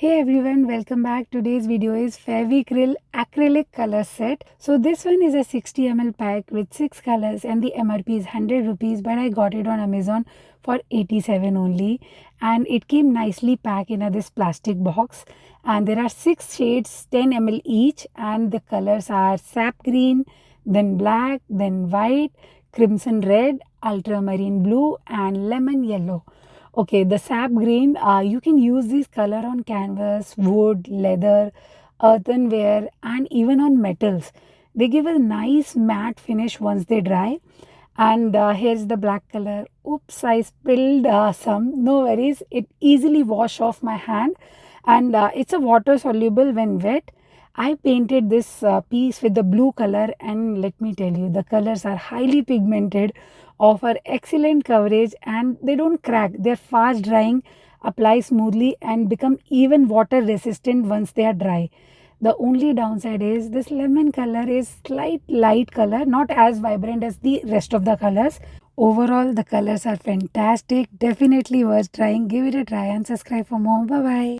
Hey everyone, welcome back. Today's video is Fevicryl Acrylic color set. So this one is a 60 ml pack with 6 colors and the MRP is 100 rupees, but I got it on Amazon for 87 only, and it came nicely packed in this plastic box, and there are 6 shades, 10 ml each, and the colors are sap green, then black, then white, crimson red, ultramarine blue and lemon yellow. Okay, the sap green, you can use this color on canvas, wood, leather, earthenware, and even on metals. They give a nice matte finish once they dry. And here's the black color. Oops, I spilled some. No worries, it easily wash off my hand, and it's a water soluble when wet. I painted this piece with the blue color, and let me tell you, the colors are highly pigmented, offer excellent coverage, and they don't crack. They're fast drying, apply smoothly, and become even water resistant once they are dry. The only downside is this lemon color is slight light color, not as vibrant as the rest of the colors. Overall, the colors are fantastic. Definitely worth trying. Give it a try and subscribe for more. Bye bye.